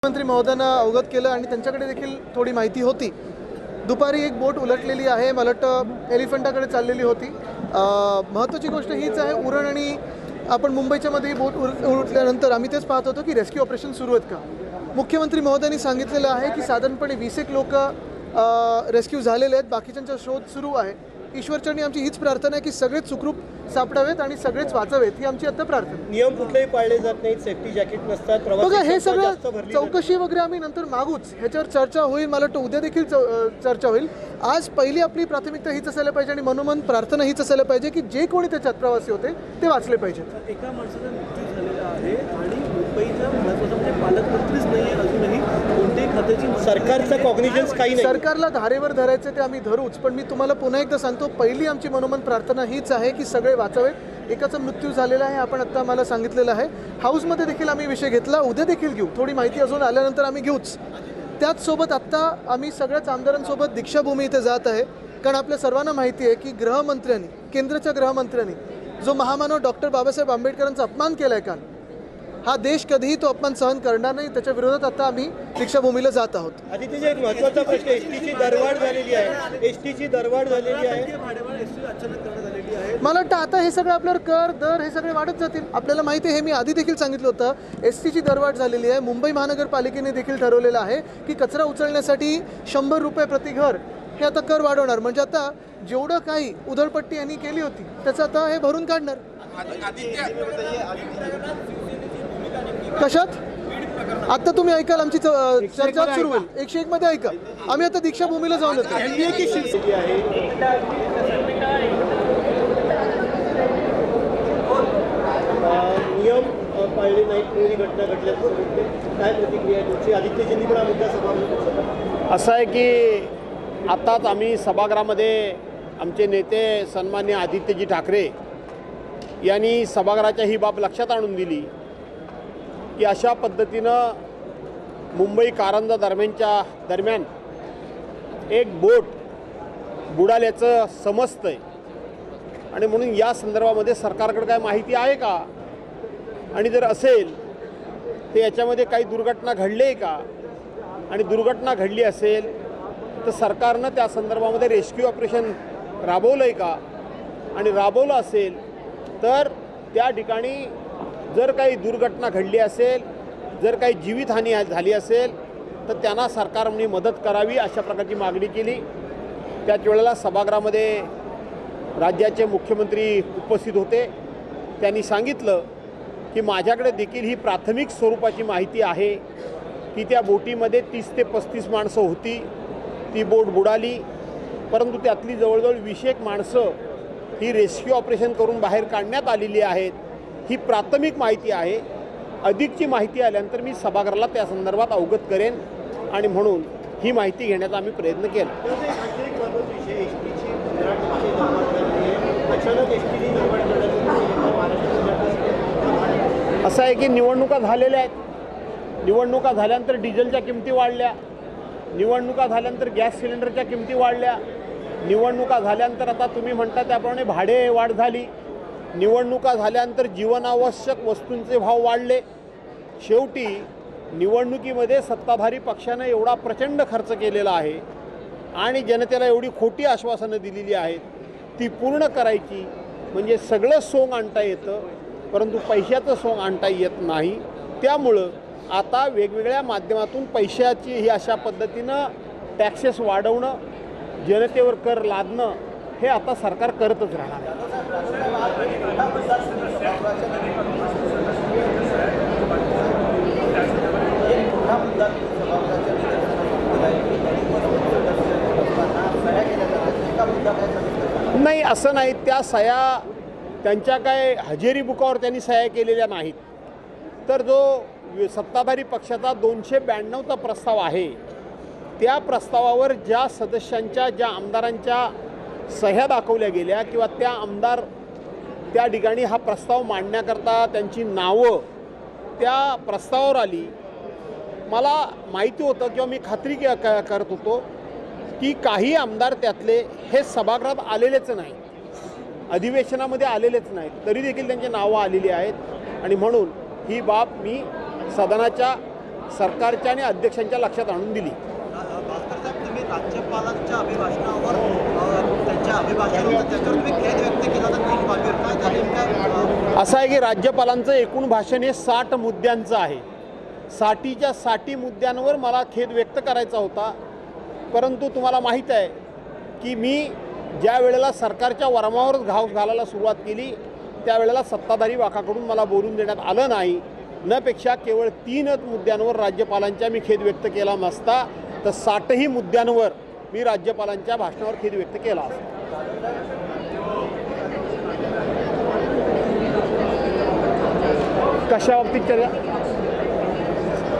मंत्री महोदयांना अवगत केलं आणि त्यांच्याकडे देखील थोडी माहिती होती। दुपारी एक बोट उलटलेली आहे, मला वाटतं एलिफंटाकडे चाललेली होती। महत्त्वाची गोष्ट हीच आहे, उरण आणि आपण मुंबईच्या मध्ये बोट उलटल्यानंतर आम्ही तेच पाहत होतो की रेस्क्यू ऑपरेशन सुरू आहेत का। मुख्यमंत्री महोदयांनी सांगितलेलं आहे की साधारणपणे 20 एक लोक रेस्क्यू झालेले आहेत, बाकीच्यांचा शोध सुरू आहे। ईश्वरचरणी आमची हीच प्रार्थना आहे की सगळेच सुखरूप सापडावेत आणि सगळेच वाचावेत, ही आमची आता प्रार्थना। नियम कुठलेही पाळले जात नाहीत, सेफ्टी जॅकेट नसतात, बघा हे सगळं चौकशी वगैरे आम्ही नंतर मागूच, ह्याच्यावर चर्चा होईल। मला वाटतं उद्या देखील चर्चा होईल। आज पहिली आपली प्राथमिकता हीच असायला पाहिजे आणि मनोमन प्रार्थना हीच असायला पाहिजे की जे कोणी त्याच्यात प्रवासी होते ते वाचले पाहिजेत। एका माणसाचा मृत्यू झालेला आहे आणि मुंबईचा महत्त्वाचा म्हणजे पालकमंत्रीच नाही आहे अजूनही, कोणत्याही खात्याची सरकारचा कॉग्निजन्स काही नाही। सरकारला धारेवर धरायचे ते आम्ही धरूच, पण मी तुम्हाला पुन्हा एकदा सांगतो, पहिली आमची मनोमन प्रार्थना हीच आहे की सगळे वाचावेत। एकाचा मृत्यू झालेला आहे, आपण आता मला सांगितलेलं आहे। हाऊसमध्ये देखील आम्ही विषय घेतला, उद्या देखील घेऊ, थोडी माहिती अजून आल्यानंतर आम्ही घेऊच। त्याचसोबत आत्ता आम्ही सगळ्याच आमदारांसोबत दीक्षाभूमी इथे जात आहे, कारण आपल्या सर्वांना माहिती आहे की गृहमंत्र्यांनी, केंद्राच्या गृहमंत्र्यांनी जो महामानव डॉक्टर बाबासाहेब आंबेडकरांचा अपमान केला आहे काल, हा देश कधीही तो अपमान सहन करणार नाही। त्याच्या विरोधात आता आम्ही दीक्षाभूमीला जात आहोत। आदित्यजी, एक महत्त्वाचा प्रश्न, एसटीची दरवाढ झालेली आहे, एसटीची दरवाढ झालेली आहे, भाडेवाढ एसटी अचानक करण्यात आलेली आहे। मला वाटतं आता हे सगळं आपल्यावर कर दर हे सगळे वाढत जातील। आपल्याला माहिती आहे, हे मी आधी देखील सांगितलं होतं, एसटीची दरवाढ झालेली आहे। मुंबई महानगरपालिकेने देखील ठरवलेलं आहे की कचरा उचलण्यासाठी 100 रुपये प्रति घर हे आता कर वाढवणार। म्हणजे आता जेवढं काही उधळपट्टी यांनी केली होती त्याचं आता हे भरून काढणार। कशात आता तुम्ही ऐकाल, आमची चर्चा सुरू होईल 101 मध्ये, ऐका। आम्ही आता दीक्षाभूमीला जाऊन येतो। नियम पाळले नाहीत, कोणी घटना घडल्याचं काय प्रतिक्रिया तुमची? आदित्यजींनी पण हा मुद्दा सभागृहात असं आहे की आत्ताच आम्ही सभागृहामध्ये आमचे नेते सन्माननीय आदित्यजी ठाकरे यांनी सभागृहाच्या ही बाब लक्षात आणून दिली की अशा पद्धतीनं मुंबई कारंजा दरम्यान एक बोट बुडाल्याचं समजतंय आणि म्हणून या संदर्भामध्ये सरकारकडे काय माहिती आहे का, आणि जर असेल तर याच्यामध्ये काही दुर्घटना घडली आहे का, आणि दुर्घटना घडली असेल तर सरकारनं त्या संदर्भामध्ये रेस्क्यू ऑपरेशन राबवलं आहे का, आणि राबवलं असेल तर त्या ठिकाणी जर काही दुर्घटना घडली असेल, जर काही जीवितहानी झाली असेल तर त्यांना सरकारने मदत करावी, अशा प्रकारची मागणी केली। त्याच वेळेला सभागृहामध्ये राज्याचे मुख्यमंत्री उपस्थित होते। त्यांनी सांगितलं की माझ्याकडे देखील ही प्राथमिक स्वरूपाची माहिती आहे की त्या बोटीमध्ये 30 ते 35 माणसं होती, ती बोट बुडाली, परंतु त्यातली जवळजवळ 20 एक माणसं ही रेस्क्यू ऑपरेशन करून बाहेर काढण्यात आलेली आहेत। ही प्राथमिक माहिती आहे। अधिकची माहिती आल्यानंतर मी सभागृहाला त्या संदर्भात अवगत करेन, आणि म्हणून ही माहिती घेण्याचा आम्ही प्रयत्न केला। असं आहे की निवडणुका झालेल्या आहेत, निवडणुका झाल्यानंतर डिझेलच्या किमती वाढल्या, निवडणुका झाल्यानंतर गॅस सिलेंडरच्या किमती वाढल्या, निवडणुका झाल्यानंतर आता तुम्ही म्हणता त्याप्रमाणे भाडे वाढ झाली, निवडणुका झाल्यानंतर जीवनावश्यक वस्तूंचे भाव वाढले। शेवटी निवडणुकीमध्ये सत्ताधारी पक्षानं एवढा प्रचंड खर्च केलेला आहे आणि जनतेला एवढी खोटी आश्वासनं दिलेली आहेत, ती पूर्ण करायची म्हणजे सगळं सोंग आणता येतं, परंतु पैशाचं सोंग आणता येत नाही। त्यामुळं आता वेगवेगळ्या माध्यमातून पैशाची ही अशा पद्धतीनं टॅक्सेस वाढवणं, जनतेवर कर लादणं हे आता सरकार करतच राहणार। नाही, असं नाही, त्या सह्या त्यांच्या काय हजेरी बुकावर त्यांनी सह्या केलेल्या नाहीत, तर जो सत्ताधारी पक्षाचा 292चा प्रस्ताव आहे त्या प्रस्तावावर ज्या सदस्यांच्या, ज्या आमदारांच्या सह्या दाखवल्या गेल्या किंवा त्या आमदार त्या ठिकाणी हा प्रस्ताव मांडण्याकरता त्यांची नावं त्या प्रस्तावावर आली, मला माहिती होतं किंवा मी खात्री करत होतो की काही आमदार त्यातले हे सभागृहात आलेलेच नाही, अधिवेशनामध्ये आलेलेच नाहीत, तरी देखील त्यांची नावं आलेली आहेत। आणि म्हणून ही बाब मी सदनाच्या सरकारच्या आणि अध्यक्षांच्या लक्षात आणून दिली. भास्कर साहेब, तुम्ही राज्यपालांच्या अभिभाषणावर त्यांच्या अभिभाषणावर त्याच्यावर तुम्ही खेद व्यक्त केला तर 3 बाबीवर काय झाले काय? असं आहे की राज्यपालांचं एकूण भाषण हे 60 मुद्द्यांचं आहे. 60च्या 60 मुद्द्यांवर मला खेद व्यक्त करायचा होता, परंतु तुम्हाला माहीत आहे की मी ज्या वेळेला सरकारच्या वरमावर घाव घालायला सुरुवात केली त्यावेळेला सत्ताधारी वाखाकडून मला बोलून देण्यात आलं नाही. नपेक्षा केवळ 3च मुद्द्यांवर राज्यपालांच्या मी खेद व्यक्त केला नसता तर 60ही मुद्द्यांवर मी राज्यपालांच्या भाषणावर खेद व्यक्त केला असता. कशा बाबतीत चर्चा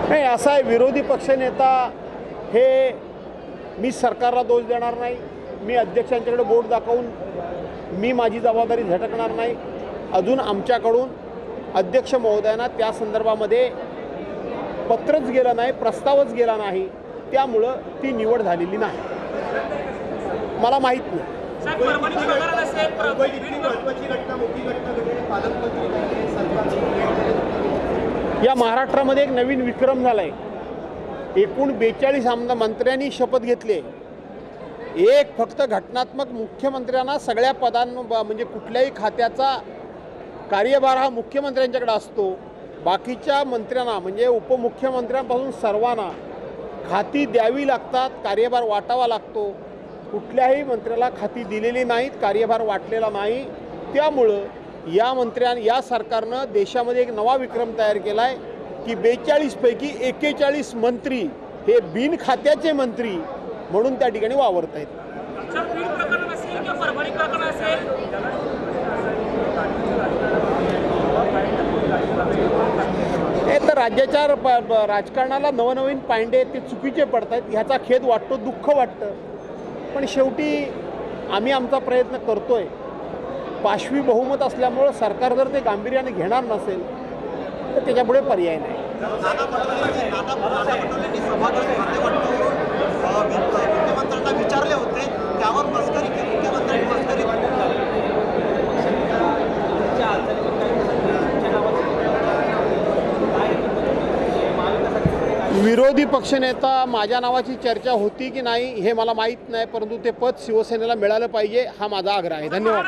नाही. असा आहे, विरोधी पक्षनेता हे मी सरकारला दोष देणार नाही. मी अध्यक्षांच्याकडे बोट दाखवून मी माझी जबाबदारी झटकणार नाही. अजून आमच्याकडून अध्यक्ष महोदयांना त्या संदर्भामध्ये पत्रच गेलं नाही, प्रस्तावच गेला नाही, त्यामुळं ती निवड झालेली नाही. मला माहीत नाही. महत्त्वाची घटना, मोठी घटना घडली, पालकमंत्री नाही, सरकार या महाराष्ट्रामध्ये एक नवीन विक्रम झाला आहे. एकूण 42 मंत्र्यांनी शपथ घेतली. एक फक्त घटनात्मक मुख्यमंत्र्यांना सगळ्या म्हणजे कुठल्याही खात्याचा कार्यभार हा मुख्यमंत्र्यांच्याकडे असतो. बाकीच्या मंत्र्यांना म्हणजे उपमुख्यमंत्र्यांपासून सर्वांना खाती द्यावी लागतात, कार्यभार वाटावा लागतो. कुठल्याही मंत्र्याला खाती दिलेली नाहीत, कार्यभार वाटलेला नाही. त्यामुळं या सरकारनं देशामध्ये एक नवा विक्रम तयार केला आहे की 42 पैकी 41 मंत्री हे बिनखात्याचे मंत्री म्हणून त्या ठिकाणी वावरत आहेत. हे तर राज्याच्या राजकारणाला नवनवीन पायंडे ते चुकीचे पडत आहेत, ह्याचा खेद वाटतो, दुःख वाटतं. पण शेवटी आम्ही आमचा प्रयत्न करतोय. पाशवी बहुमत असल्यामुळं सरकार जर ते गांभीर्याने घेणार नसेल तर त्याच्यापुढे पर्याय नाही. मुख्यमंत्र्यांना विचारले होते, त्यावर मस्करी केली. मुख्यमंत्र्यांनी मस्करी विरोधी पक्षनेता माझ्या नावाची चर्चा होती की नाही हे मला माहीत नाही, परंतु ते पद शिवसेनेला मिळालं पाहिजे हा माझा आग्रह आहे. धन्यवाद.